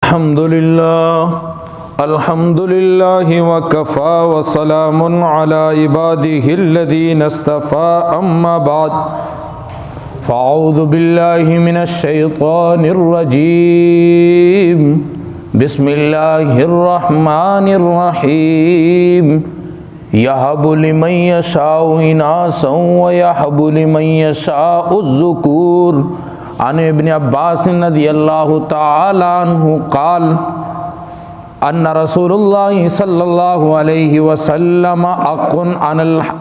अल्हम्दुलिल्लाह वकफ़ा वसलामुन अला इबादिहिल्लज़ीना इस्तफ़ा अम्मा बाद फ़अऊज़ु बिल्लाहि मिनश्शैतानिर्रजीम बिस्मिल्लाहिर्रहमानिर्रहीम यहबु लिमन यशाउ इनासन व यहबु लिमन यशाउ ज़ुकूर अन इब्न अब्बास रज़ियल्लाहु तआला अन्हु क़ाल अन्ना रसूलुल्लाह सल्लल्लाहु अलैहि वसल्लम अक़ुन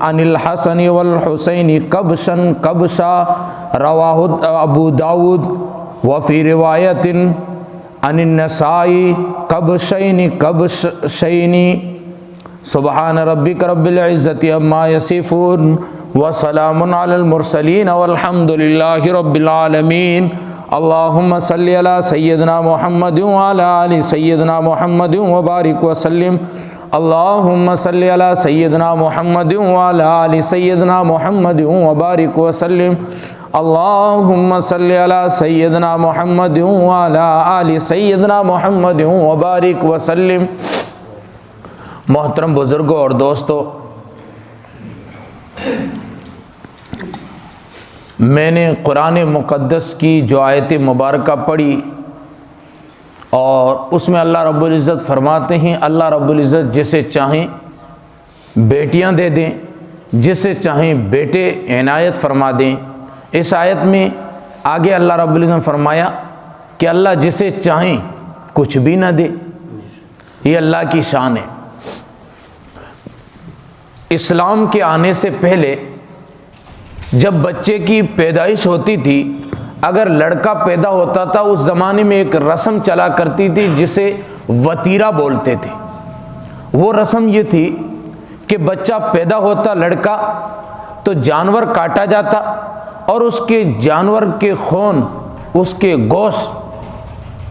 अनिल हसन वल हुसैन कबशन कबशा रवाहु अबू दाऊद व फ़ी रिवायतिन अनिन नसाई कबशैनि कबशैनि सुबहान रब्बिक रब्बिल इज़्ज़ति अम्मा यसिफ़ून व सलामुन अलल मुरसलीन वल्हम्दुलिल्लाहि रब्बिल आलमीन। अल्लाहुम्मा सल्लि अला सय्यिदना मुहम्मद व अला आलि सय्यिदना मुहम्मद व बारिक व सल्लिम। अल्लाहुम्मा सल्लि अला सय्यिदना मुहम्मद व अला आलि सय्यिदना मुहम्मद व बारिक व सल्लिम। अल्लाहुम्मा सल्लि अला सय्यिदना मुहम्मद व अला आलि सय्यिदना मुहम्मद व बारिक व सल्लिम। मोहतरम बुजुर्गों और दोस्तों, मैंने कुरान मुक़द्दस की जो आयत मुबारक पढ़ी और उसमें अल्लाह रब्बुल इज़्ज़त फरमाते हैं, अल्लाह रब्बुल इज़्ज़त जिसे चाहें बेटियां दे दें, जिसे चाहें बेटे इनायत फरमा दें। इस आयत में आगे अल्लाह रब्बुल इज़्ज़त ने फरमाया कि अल्लाह जिसे चाहें कुछ भी ना दे। ये अल्लाह की शान है। इस्लाम के आने से पहले जब बच्चे की पैदाइश होती थी, अगर लड़का पैदा होता था उस ज़माने में एक रस्म चला करती थी जिसे वतीरा बोलते थे। वो रस्म ये थी कि बच्चा पैदा होता लड़का तो जानवर काटा जाता और उसके जानवर के खून, उसके गोश्त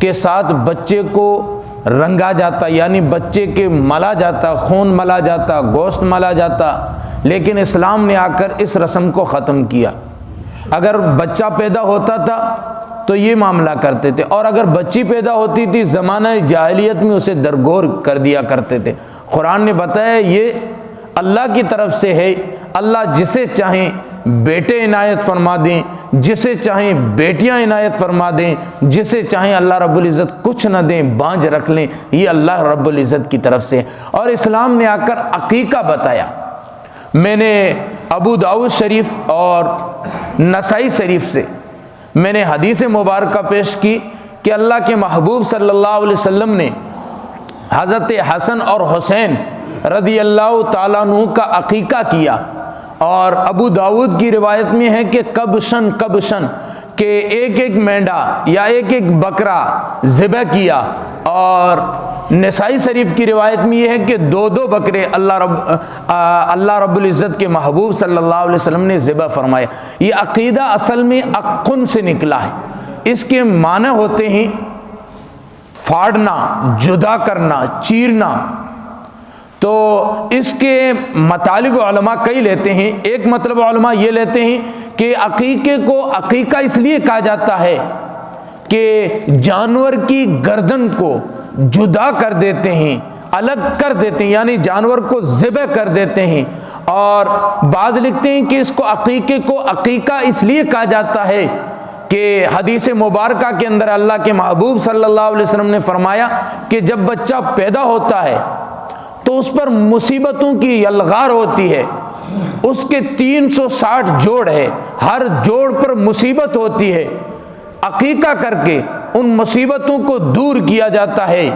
के साथ बच्चे को रंगा जाता, यानी बच्चे के मला जाता, खून मला जाता, गोश्त मला जाता। लेकिन इस्लाम ने आकर इस रस्म को ख़त्म किया। अगर बच्चा पैदा होता था तो ये मामला करते थे, और अगर बच्ची पैदा होती थी ज़माना जाहिलियत में उसे दरगोर कर दिया करते थे। कुरान ने बताया ये अल्लाह की तरफ से है। अल्लाह जिसे चाहें बेटे इनायत फरमा दें, जिसे चाहें बेटियां इनायत फरमा दें, जिसे चाहें अल्लाह रब्बुल इज़्ज़त कुछ न दें, बांझ रख लें, ये अल्लाह रब्बुल इज़्ज़त की तरफ से। और इस्लाम ने आकर अकीका बताया। मैंने अबू दाऊद शरीफ और नसाई शरीफ से मैंने हदीस मुबारक पेश की कि अल्लाह के महबूब सल्लल्लाहु अलैहि वसल्लम ने हज़रत हसन और हुसैन रज़ियल्लाहु ताला अन्हु का अकीका किया। और अबू दाऊद की रिवायत में है कि कबशन कबशन के एक एक मेंढा या एक एक बकरा ज़िबह किया, और नसाई शरीफ की रिवायत में यह है कि दो दो बकरे अल्लाह रब्बुल इज़्ज़त के महबूब सल्लल्लाहु अलैहि वसल्लम ने ज़िबह फरमाया। ये अक़ीदा असल में अक़ुन से निकला है। इसके माने होते हैं फाड़ना, जुदा करना, चीरना। तो इसके मतलब उलमा कई लेते हैं। एक मतलब उलमा ये लेते हैं कि अकीके को अकीका इसलिए कहा जाता है कि जानवर की गर्दन को जुदा कर देते हैं, अलग कर देते हैं, यानी जानवर को ज़िबह कर देते हैं। और बाद लिखते हैं कि इसको अकीके को अकीका इसलिए कहा जाता है कि हदीस मुबारका के अंदर अल्लाह के महबूब सल्लल्लाहु अलैहि वसल्लम ने फरमाया कि जब बच्चा पैदा होता है तो उस पर मुसीबतों की यलगार होती है। उसके 360 जोड़ है, हर जोड़ पर मुसीबत होती है। अकीका करके उन मुसीबतों को दूर किया जाता है।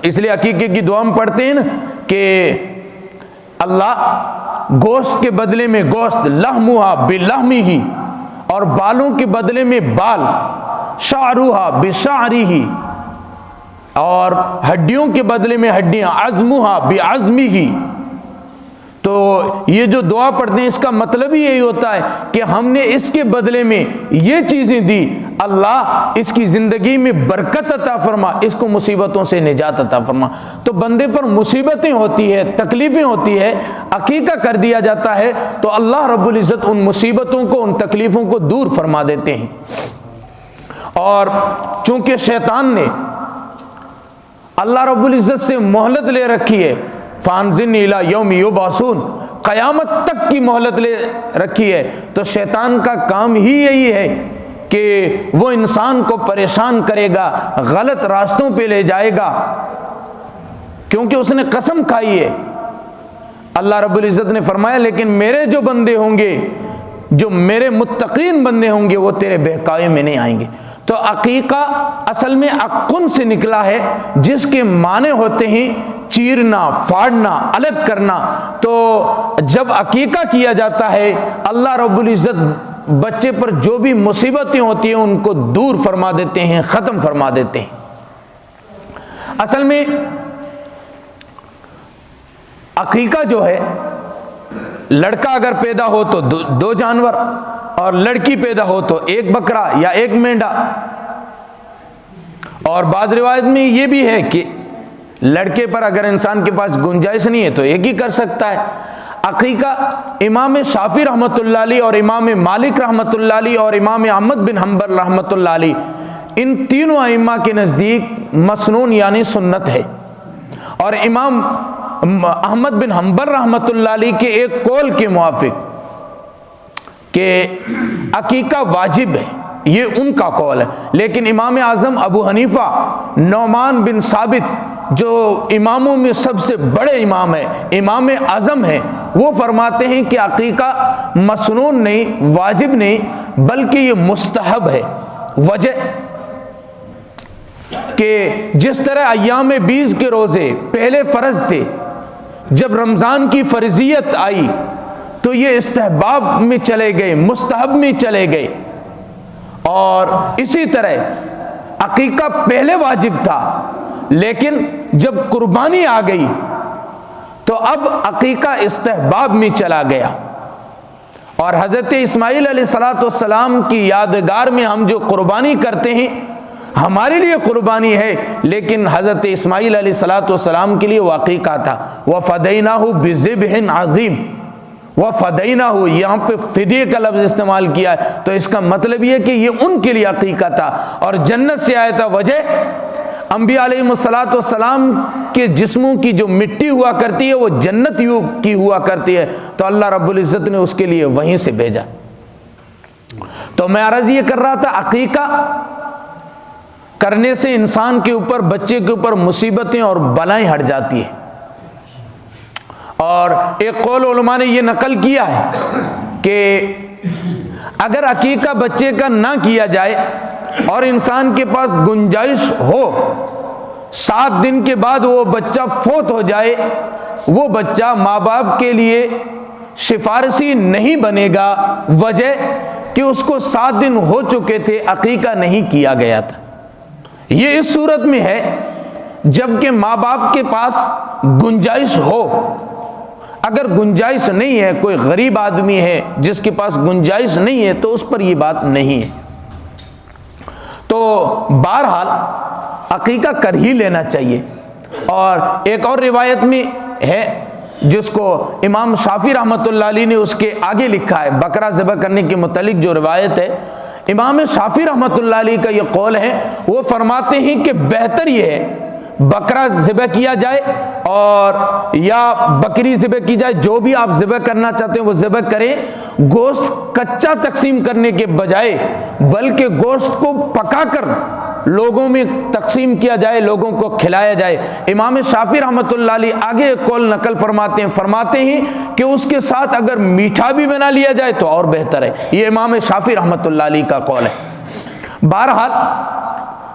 इसलिए अकीके की दुआ में पढ़ते हैं ना कि अल्लाह गोश्त के बदले में गोश्त, लहमुहा बिलहमिही, और बालों के बदले में बाल, शारुहा बिशारिही, और हड्डियों के बदले में हड्डियां, अज़मुहा बिअज़मिही। तो ये जो दुआ पढ़ते हैं इसका मतलब ही यही होता है कि हमने इसके बदले में ये चीज़ें दी, अल्लाह इसकी ज़िंदगी में बरकत अता फरमा, इसको मुसीबतों से निजात अता फरमा। तो बंदे पर मुसीबतें होती है, तकलीफ़ें होती है, अकीका कर दिया जाता है तो अल्लाह रब्बुल इज़्ज़त उन मुसीबतों को, उन तकलीफ़ों को दूर फरमा देते हैं। और चूँकि शैतान ने अल्लाह रब्बुल इज़्ज़त से मोहलत ले रखी है, फानज़िरनी इला यौम युबअसून, क़यामत तक की मोहलत ले रखी है। तो शैतान का काम ही यही है कि वो इंसान को परेशान करेगा, गलत रास्तों पे ले जाएगा, क्योंकि उसने कसम खाई है। अल्लाह रब्बुल इज़्ज़त ने फरमाया, लेकिन मेरे जो बंदे होंगे, जो मेरे मुत्तकीन बंदे होंगे, वो तेरे बहकावे में नहीं आएंगे। तो अकीका असल में अक्कुन से निकला है, जिसके माने होते हैं चीरना, फाड़ना, अलग करना। तो जब अकीका किया जाता है, अल्लाह रब्बुल इज़्ज़त बच्चे पर जो भी मुसीबतें होती हैं उनको दूर फरमा देते हैं, ख़त्म फरमा देते हैं। असल में अकीका जो है, लड़का अगर पैदा हो तो दो जानवर, और लड़की पैदा हो तो एक बकरा या एक मेंढा। और बाद रिवायत में ये भी है कि लड़के पर अगर इंसान के पास गुंजाइश नहीं है तो एक ही कर सकता है। अकीका इमाम शाफी रहमतुल्लाह अलैह और इमाम मालिक रहमतुल्लाह अलैह और इमाम अहमद बिन हंबल रहमतुल्लाह अलैह, इन तीनों अइम्मा के नज़दीक मसनून यानी सुन्नत है। और इमाम अहमद बिन हंबल रहमतुल्लाह अलैह के एक कौल के मुआफिक कि अकीका वाजिब है, ये उनका कौल है। लेकिन इमाम आज़म अबू हनीफा नौमान बिन साबित, जो इमामों में सबसे बड़े इमाम है, इमाम आज़म है, वो फरमाते हैं कि अकीका मसनून नहीं, वाजिब नहीं, बल्कि ये मुस्तहब है। वजह कि जिस तरह अय्याम बीज के रोज़े पहले फ़र्ज थे, जब रमज़ान की फ़र्जियत आई तो ये इस्तेहबाब में चले गए, मुस्तहब में चले गए। और इसी तरह अकीका पहले वाजिब था, लेकिन जब कुर्बानी आ गई तो अब अकीका इस्तेहबाब में चला गया। और हज़रत इस्माइल अलैहिस्सलाम की यादगार में हम जो कुर्बानी करते हैं, हमारे लिए कुर्बानी है, लेकिन हज़रत इस्माइल अलैहिस्सलाम के लिए वो अकीका था। वफ़दैनाहु बिज़िब्हिन अज़ीम, वफ़दैनाहु, यहाँ पे फ़िदे का लफ्ज़ इस्तेमाल किया है, तो इसका मतलब ये कि ये उनके लिए अकीका था और जन्नत से आया था। वजह, अंबिया अलैहिस्सलाम के जिस्मों की जो मिट्टी हुआ करती है वो जन्नत की हुआ करती है, तो अल्लाह रब्बुल इज़्ज़त ने उसके लिए वहीं से भेजा। तो मैं अर्ज़ ये कर रहा था, अकीका करने से इंसान के ऊपर, बच्चे के ऊपर मुसीबतें और बलाएं हट जाती है। और एक कौल उलमा ने यह नकल किया है कि अगर अकीका बच्चे का ना किया जाए और इंसान के पास गुंजाइश हो, 7 दिन के बाद वो बच्चा फौत हो जाए, वो बच्चा माँ बाप के लिए सिफारिशी नहीं बनेगा। वजह कि उसको 7 दिन हो चुके थे, अकीका नहीं किया गया था। ये इस सूरत में है जबकि माँ बाप के पास गुंजाइश हो। अगर गुंजाइश नहीं है, कोई गरीब आदमी है जिसके पास गुंजाइश नहीं है, तो उस पर यह बात नहीं है। तो बहरहाल अकीका कर ही लेना चाहिए। और एक और रिवायत में है जिसको इमाम शाफी रहमतुल्लाह अलैह ने उसके आगे लिखा है, बकरा ज़िबह करने के मुतालिक जो रिवायत है, इमाम शाफी रहमतुल्लाह अलैह का ये कौल है, वो फरमाते हैं कि बेहतर ये है बकरा ज़िबह किया जाए और या बकरी ज़िबह की जाए, जो भी आप ज़िबह करना चाहते हैं वो ज़िबह करें। गोश्त कच्चा तकसीम करने के बजाय बल्कि गोश्त को पकाकर लोगों में तकसीम किया जाए, लोगों को खिलाया जाए। इमाम शाफी रहमतुल्लाह अलैह आगे कौल नकल फरमाते हैं कि उसके साथ अगर मीठा भी बना लिया जाए तो और बेहतर है। ये इमाम शाफी रहमतुल्लाह अलैह का कौल है। बहरहाल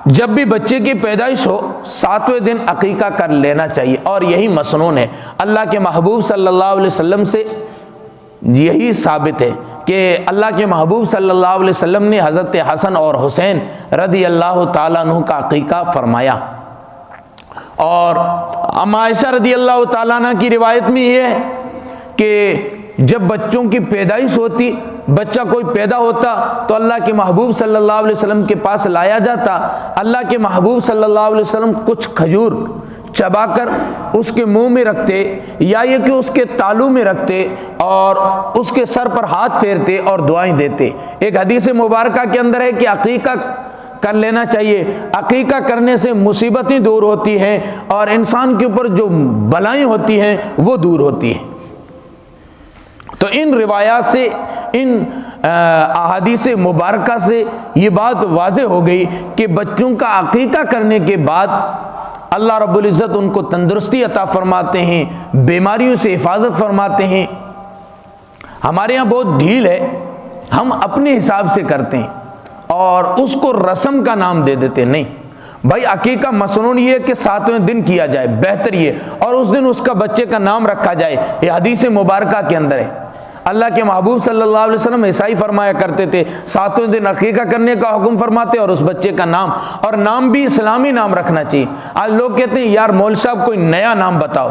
जब भी बच्चे की पैदाइश हो, 7वें दिन अकीका कर लेना चाहिए और यही मसनून है। अल्लाह के महबूब सल्लल्लाहु अलैहि वसल्लम से यही साबित है कि अल्लाह के महबूब सल्लल्लाहु अलैहि वसल्लम ने हज़रत हसन और हुसैन रदी अल्लाह ताला अन्हु का अकीका फरमाया। और अम्मा आयशा रदी अल्लाह ताला अन्हा की रिवायत में यह है कि जब बच्चों की पैदाइश होती, बच्चा कोई पैदा होता तो अल्लाह के महबूब सल्लल्लाहु अलैहि वसल्लम के पास लाया जाता। अल्लाह के महबूब सल्लल्लाहु अलैहि वसल्लम कुछ खजूर चबाकर उसके मुंह में रखते या ये कि उसके तालू में रखते और उसके सर पर हाथ फेरते और दुआएं देते। एक हदीस मुबारका के अंदर है कि अकीका कर लेना चाहिए। अकीका करने से मुसीबतें दूर होती हैं और इंसान के ऊपर जो बलाएं होती हैं वो दूर होती हैं। तो इन रिवायात से, इन अहादीस मुबारका से ये बात वाज़ेह हो गई कि बच्चों का अकीका करने के बाद अल्लाह रब्बुल इज़्ज़त उनको तंदुरुस्ती अता फरमाते हैं, बीमारियों से हिफाजत फरमाते हैं। हमारे यहाँ बहुत ढील है, हम अपने हिसाब से करते हैं और उसको रस्म का नाम दे देते हैं। नहीं भाई, अकीका मसनून ये कि 7वें दिन किया जाए, बेहतर ये, और उस दिन उसका बच्चे का नाम रखा जाए। ये हदीस मुबारका के अंदर है। अल्लाह के महबूब सल्लल्लाहु अलैहि वसल्लम ऐसा ही फरमाया करते थे, 7वें दिन अकीका करने का हुक्म फरमाते और उस बच्चे का नाम, और नाम भी इस्लामी नाम रखना चाहिए। आज लोग कहते हैं यार मौल साहब कोई नया नाम बताओ।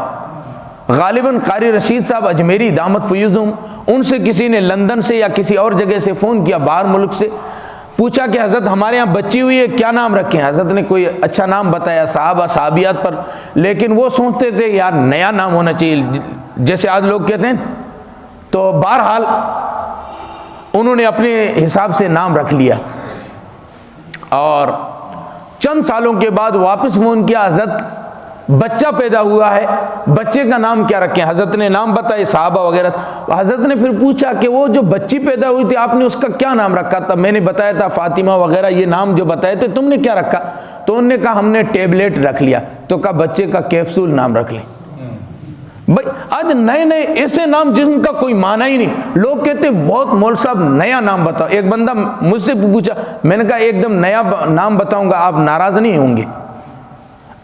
गालिबन कारी रशीद साहब अजमेरी दामत फयूजुम, उनसे किसी ने लंदन से या किसी और जगह से फ़ोन किया, बाहर मुल्क से, पूछा कि हज़रत हमारे यहाँ बच्ची हुई है, क्या नाम रखें। हज़रत ने कोई अच्छा नाम बताया साहबा साहबियात पर, लेकिन वो सोचते थे यार नया नाम होना चाहिए, जैसे आज लोग कहते हैं। तो बहरहाल उन्होंने अपने हिसाब से नाम रख लिया और चंद सालों के बाद वापस फ़ोन किया, हज़रत बच्चा पैदा हुआ है, बच्चे का नाम क्या रखें। हज़रत ने नाम बताए साहबा वगैरह। हज़रत ने फिर पूछा कि वो जो बच्ची पैदा हुई थी आपने उसका क्या नाम रखा था। मैंने बताया था फातिमा वगैरह, ये नाम जो बताए थे, तुमने क्या रखा। तो उन्होंने कहा हमने टेबलेट रख लिया। तो कहा बच्चे का कैप्सूल नाम रख लें। भाई आज नए नए ऐसे नाम जिनका कोई माना ही नहीं। लोग कहते बहुत मौल साहब नया नाम बताओ। एक बंदा मुझसे पूछा, मैंने कहा एकदम नया नाम बताऊंगा, आप नाराज नहीं होंगे।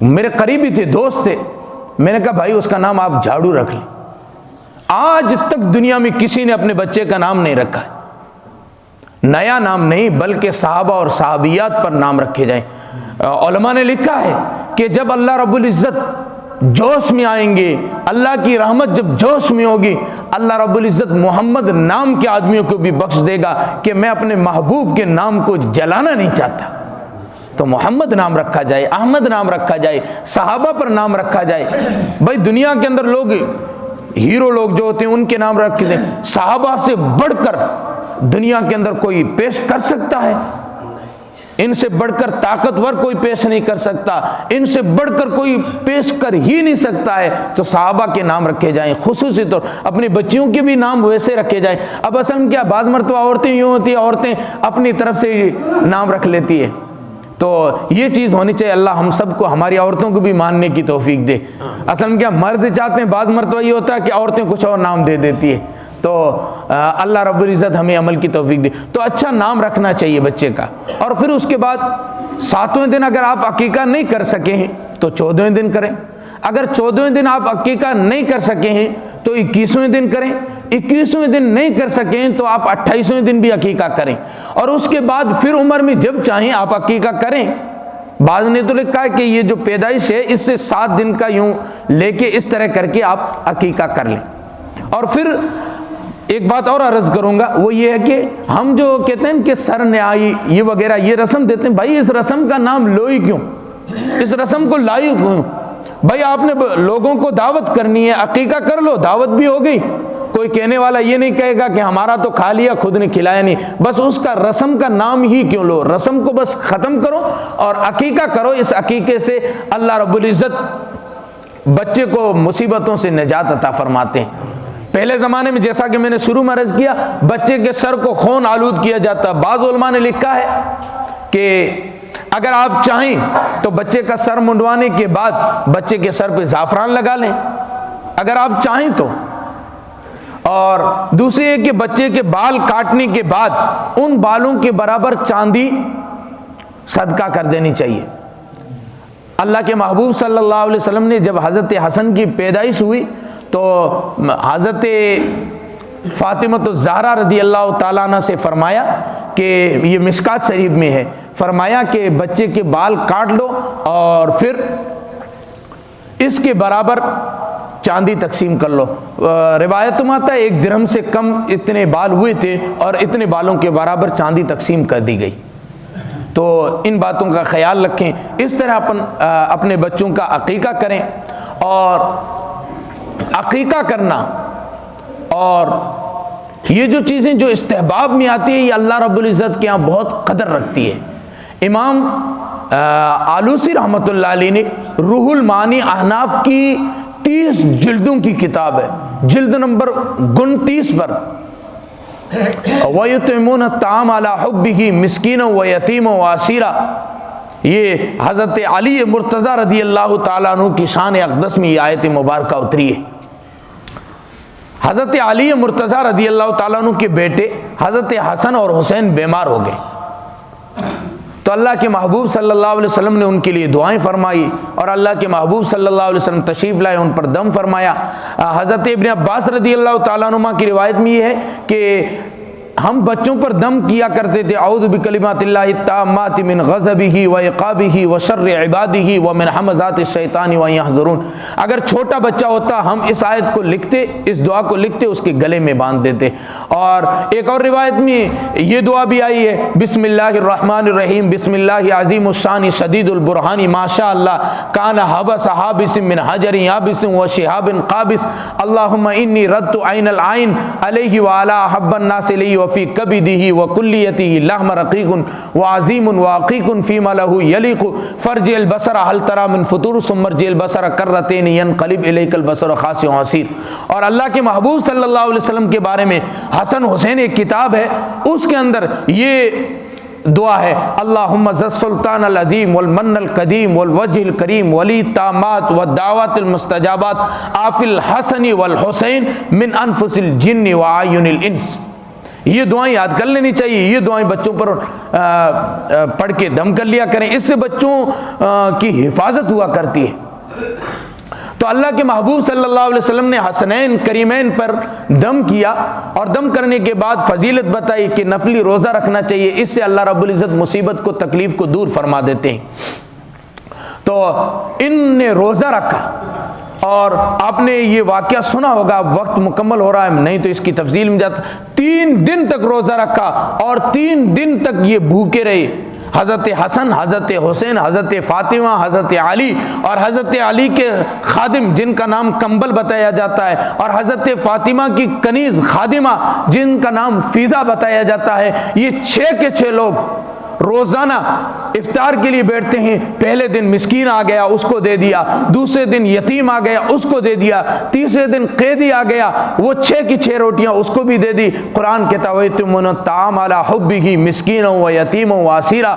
मेरे करीबी थे, दोस्त थे। मैंने कहा भाई उसका नाम आप झाड़ू रख लें। आज तक दुनिया में किसी ने अपने बच्चे का नाम नहीं रखा है। नया नाम नहीं बल्कि साहबा और साहबियात पर नाम रखे जाएं। उलमा ने लिखा है कि जब अल्लाह रब्बुल इज़्ज़त जोश में आएंगे, अल्लाह की रहमत जब जोश में होगी, अल्लाह रब्बुल इज़्ज़त मोहम्मद नाम के आदमियों को भी बख्श देगा कि मैं अपने महबूब के नाम को जलाना नहीं चाहता। तो मोहम्मद नाम रखा जाए, अहमद नाम रखा जाए, सहाबा पर नाम रखा जाए। भाई दुनिया के अंदर लोग हीरो लोग जो होते हैं उनके नाम रख दें। सहाबा से बढ़कर दुनिया के अंदर कोई पेश कर सकता है? इनसे बढ़कर ताकतवर कोई पेश नहीं कर सकता, इनसे बढ़कर कोई पेश कर ही नहीं सकता है। तो सहाबा के नाम रखे जाएं, खुसूसी तौर अपनी बच्चियों के भी नाम वैसे रखे जाएं। अब असल में क्या, बाज़ मरतबा औरतें यूँ होती है, औरतें अपनी तरफ से नाम रख लेती है। तो ये चीज़ होनी चाहिए। अल्लाह हम सबको, हमारी औरतों को भी मानने की तौफीक दे। असल में क्या, मर्द चाहते हैं, बाज़ मरतबा ये होता है कि औरतें कुछ और नाम दे देती है। तो अल्लाह रब्बुल इज़्ज़त हमें अमल की तौफीक दे। तो अच्छा नाम रखना चाहिए बच्चे का। और फिर उसके बाद 7वें दिन अगर आप अकीका नहीं कर सके हैं तो 14वें दिन करें। अगर 14वें दिन आप अकीका नहीं कर सके हैं तो 21वें दिन करें। 21वें दिन नहीं कर सकें तो आप 28वें दिन भी अकीका करें। और उसके बाद फिर उम्र में जब चाहें आप अकीका करें। बाज़ ने तो लिखा है कि ये जो पैदाइश है इससे 7 दिन का यूं लेके इस तरह करके आप अकीका कर लें। और फिर एक बात और अर्ज करूंगा, वो ये है कि हम जो कहते हैं कि सर न्याई ये वगैरह ये रस्म देते हैं, भाई इस रस्म का नाम लोई क्यों, इस रस्म को लाई क्यों? भाई आपने लोगों को दावत करनी है, अकीका कर लो, दावत भी हो गई। कोई कहने वाला ये नहीं कहेगा कि हमारा तो खा लिया, खुद ने खिलाया नहीं। बस उसका रस्म का नाम ही क्यों लो, रस्म को बस खत्म करो और अकीका करो। इस अकीके से अल्लाह रब्बुल इज़्ज़त बच्चे को मुसीबतों से निजात अता फरमाते हैं। पहले ज़माने में जैसा कि मैंने शुरू में अर्ज़ किया, बच्चे के सर को खून आलूद किया जाता। बाज़ उलमा ने लिखा है कि अगर आप चाहें तो बच्चे का सर मुंडवाने के बाद बच्चे के सर पे ज़ाफ़रान लगा लें, अगर आप चाहें तो। और दूसरी है कि बच्चे के बाल काटने के बाद उन बालों के बराबर चांदी सदका कर देनी चाहिए। अल्लाह के महबूब सल्लल्लाहु अलैहि वसल्लम ने जब हज़रत हसन की पैदाइश हुई तो हज़रत फ़ातिमा ज़हरा रज़ी अल्लाह ताला अन्हा से फरमाया कि ये मिशकात शरीफ में है, फरमाया कि बच्चे के बाल काट लो और फिर इसके बराबर चांदी तकसीम कर लो। रिवायत में आता है 1 दिरहम से कम इतने बाल हुए थे और इतने बालों के बराबर चांदी तकसीम कर दी गई। तो इन बातों का ख्याल रखें। इस तरह अपने बच्चों का अकीका करें। और अकीका करना और ये जो चीज़ें जो इस्तेहबाब में आती है, ये अल्लाह रब्बुल इज़्ज़त के यहाँ बहुत कदर रखती है। इमाम आलूसी रहमतुल्लाह अलैह ने रूहुल मानी अहनाफ की 30 जिल्दों की किताब है, जिल्द नंबर 29 पर वयुतिमून ताम अला हुब्बिही मिस्कीन व यतीम व असीरा, ये हज़रत अली मुर्तज़ा रदी अल्लाह ताला अन्हु की शान अक़दस में ये आयत मुबारक उतरी है। हज़रत अली मुर्तज़ा रदी अल्लाह ताला अन्हु के बेटे हज़रत हसन और हुसैन बीमार हो गए, तो अल्लाह के महबूब सल्लल्लाहु अलैहि वसल्लम ने उनके लिए दुआएं फरमाई और अल्लाह के महबूब सल्लल्लाहु अलैहि वसल्लम तशरीफ़ लाए, उन पर दम फरमाया। हज़रत इब्न अब्बास रदी अल्लाह ताला अन्हुमा की रिवायत में ये है कि हम बच्चों पर दम किया करते थे, औज़ु बिकलिमातिल्लाहि ताम्माति मिन ग़ज़बिही व इक़ाबिही व शर्रि इबादिही व मिन हमज़ाति शैतानि व यहज़ुरून। अगर छोटा बच्चा होता हम इस आयत को लिखते, इस दुआ को लिखते, उसके गले में बांध देते। और एक और रिवायत में ये दुआ भी आई है, बिस्मिल्लाहिर्रहमानिर्रहीम बिस्मिल्लाहि अज़ीमुश्शानि शदीदुल बुरहानी माशा अल्लाह काना हबस हाबिसिम मिन हजरिन याबिसिन व शिहाबिन क़ाबिस अल्लाहुम्मा इन्नी रद्दु ऐनल ऐन अलैहि व अला हब्बन नास इलैहि वफ़ी कबिदिही व कुल्लियतिही लहम रक़ीक़ुन व अज़ीमुन व अक़ीक़ुन फ़ीमा लहू यलीक़ु फ़र्जिल बसर हल तरा मिन फ़ुतूर सुम्मरजिल बसर कर्रतैन यनक़लिब इलैकल बसर ख़ासिउन हसीर। और अल्लाह के महबूब सल्लल्लाहु अलैहि वसल्लम के बारे में हसन हुसैन एक किताब है, उसके अंदर ये दुआ है, अल्लाहुम्मा ज़स्सुल्तान अल अज़ीम वल मन्नल कदीम वल वजहिल करीम वली तामात व दावतिल मुस्तजाबात आफिल हसनी वल हुसैन मिन अनफुसिल जिन्नि व आयुनिल इंस। ये दुआएं याद कर लेनी चाहिए, ये दुआएं बच्चों पर पढ़ के दम कर लिया करें, इससे बच्चों की हिफाजत हुआ करती है। तो अल्लाह के महबूब सल्लल्लाहु अलैहि वसल्लम ने हसनैन करीमैन पर दम किया और दम करने के बाद फजीलत बताई कि नफली रोज़ा रखना चाहिए, इससे अल्लाह रब्बुल इज़्ज़त मुसीबत को तकलीफ को दूर फरमा देते हैं। तो इनने रोज़ा रखा और आपने ये वाक़या सुना होगा, वक्त मुकम्मल हो रहा है नहीं तो इसकी तफसील में जाता। 3 दिन तक रोज़ा रखा और 3 दिन तक ये भूखे रहे। हज़रत हसन, हज़रत हुसैन, हज़रत फ़ातिमा, हज़रत अली और हज़रत अली के खादिम जिनका नाम कंबल बताया जाता है और हज़रत फ़ातिमा की कनीज़ खादिमा जिनका नाम फ़ीज़ा बताया जाता है, ये 6 के 6 लोग रोज़ाना इफ्तार के लिए बैठते हैं। पहले दिन मिस्कीन आ गया, उसको दे दिया, दूसरे दिन यतीम आ गया, उसको दे दिया, तीसरे दिन कैदी आ गया, वो 6 की 6 रोटियां उसको भी दे दी। कुरान कहता है तुम ताम अला हुब्बिही मिस्कीन व यतीम व असीरा,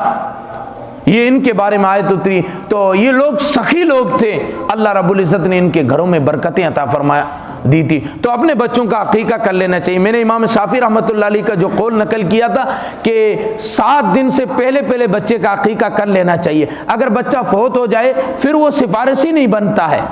ये इनके बारे में आयत उतरी। तो ये लोग सखी लोग थे, अल्लाह रब्बुल इज़्ज़त ने इनके घरों में बरकतें अता फरमाया दी थी। तो अपने बच्चों का अकीका कर लेना चाहिए। मैंने इमाम शाफी रहमतुल्लाह अलैह का जो कौल नकल किया था कि 7 दिन से पहले बच्चे का अकीका कर लेना चाहिए। अगर बच्चा फौत हो जाए फिर वो सिफारिशी नहीं बनता है,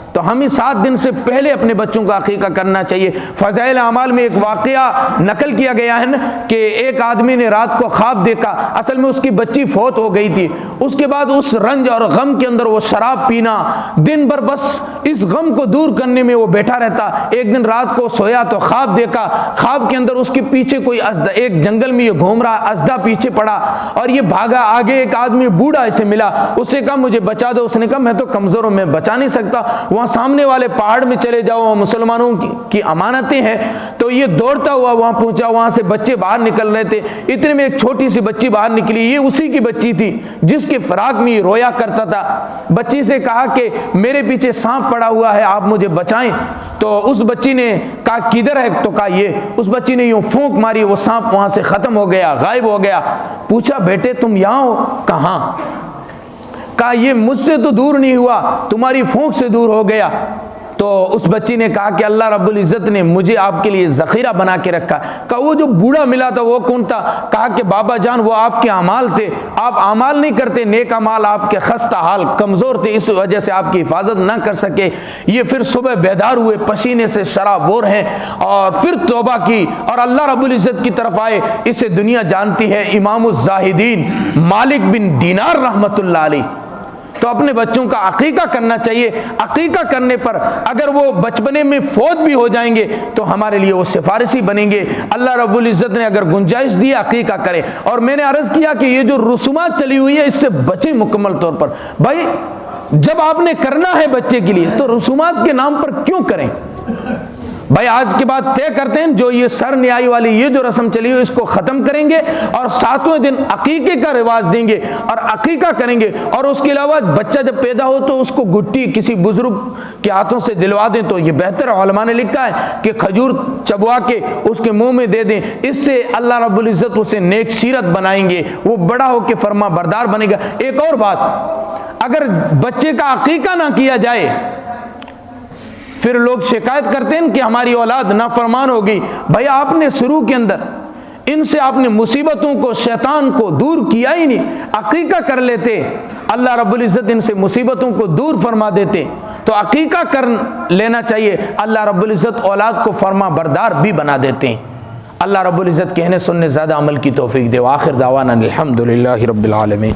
तो हमें 7 दिन से पहले अपने बच्चों का अकीका करना चाहिए। फ़ज़ाइल अमाल में एक वाक़या नकल किया गया है कि एक आदमी ने रात को ख्वाब देखा, असल में उसकी बच्ची फौत हो गई थी। उसके बाद उस रंज और गम के अंदर वो शराब पीना, दिन भर बस इस गम को दूर करने में वो बैठा रहता। एक दिन रात को सोया तो ख्वाब देखा, ख्वाब के अंदर उसके पीछे कोई अज़दा, एक जंगल में ये घूम रहा, अज़दा पीछे पड़ा और ये भागा। आगे एक आदमी बूढ़ा इसे मिला, उससे कहा मुझे बचा दो। उसने कहा मैं तो कमज़ोर हूँ, मैं बचा नहीं सकता, सामने वाले पहाड़ में चले जाओ, मुसलमानों की अमानतें हैं। तो ये दौड़ता हुआ वहां पहुंचा, वहां से बच्चे बाहर निकल रहे थे। इतने में एक छोटी सी बच्ची बाहर निकली, ये उसी की बच्ची थी जिसके फराक में ये रोया करता था। बच्ची से कहा कि मेरे पीछे सांप पड़ा हुआ है, आप मुझे बचाएं। तो उस बच्ची ने कहा किधर है? तो कहा ये। उस बच्ची ने यूं फूंक मारी, वो सांप वहां से खत्म हो गया, गायब हो गया। पूछा बेटे तुम यहां हो? कहाँ? कहा ये मुझसे तो दूर नहीं हुआ, तुम्हारी फूंक से दूर हो गया। तो उस बच्ची ने कहा कि अल्लाह रब्बुल इज़्ज़त ने मुझे आपके लिए ज़ख़ीरा बना के रखा। कहा वो जो बूढ़ा मिला था वो कौन था? कहा कि बाबा जान वो आपके अमाल थे, आप अमाल नहीं करते, नेक अमाल, आपके खस्ता हाल, कमज़ोर थे, इस वजह से आपकी हिफाजत ना कर सके। ये फिर सुबह बेदार हुए, पसीने से शराबोर हैं और फिर तौबा की और अल्लाह रब्बुल इज़्ज़त की तरफ आए। इसे दुनिया जानती है, इमामुज़ ज़ाहिदीन मालिक बिन दीनार रहमतुल्लाह अलैह। तो अपने बच्चों का अकीका करना चाहिए। अकीका करने पर अगर वो बचपने में फौत भी हो जाएंगे तो हमारे लिए वो सिफारिशी बनेंगे। अल्लाह रब्बुल इज़्ज़त ने अगर गुंजाइश दी अकीका करें। और मैंने अर्ज़ किया कि ये जो रसूमात चली हुई है इससे बचे मुकम्मल तौर पर। भाई जब आपने करना है बच्चे के लिए तो रसूमात के नाम पर क्यों करें? भाई आज के बाद तय करते हैं, जो ये सर न्याय वाली ये जो रस्म चली हो इसको खत्म करेंगे और 7वें दिन अकीके का रिवाज देंगे और अकीका करेंगे। और उसके अलावा बच्चा जब पैदा हो तो उसको गुट्टी किसी बुजुर्ग के हाथों से दिलवा दें, तो ये बेहतर है। उलमा ने लिखा है कि खजूर चबवा के उसके मुंह में दे दें, इससे अल्लाह रब्बुल इज्जत उसे नेक सीरत बनाएंगे, वो बड़ा होकर फरमा बरदार बनेगा। एक और बात, अगर बच्चे का अकीका ना किया जाए फिर लोग शिकायत करते हैं कि हमारी औलाद नाफरमान हो गई। भाई आपने शुरू के अंदर इनसे आपने मुसीबतों को, शैतान को दूर किया ही नहीं, अकीका कर लेते, अल्लाह रब्बुल इज्जत इनसे मुसीबतों को दूर फरमा देते। तो अकीका कर लेना चाहिए, अल्लाह रब्बुल इज्जत औलाद को फरमा बरदार भी बना देते हैं। अल्लाह रब्बुल इज्जत कहने सुनने ज़्यादा अमल की तौफीक दे। आखिर दावाना अल्हम्दुलिल्लाहि रब्बिल आलमीन।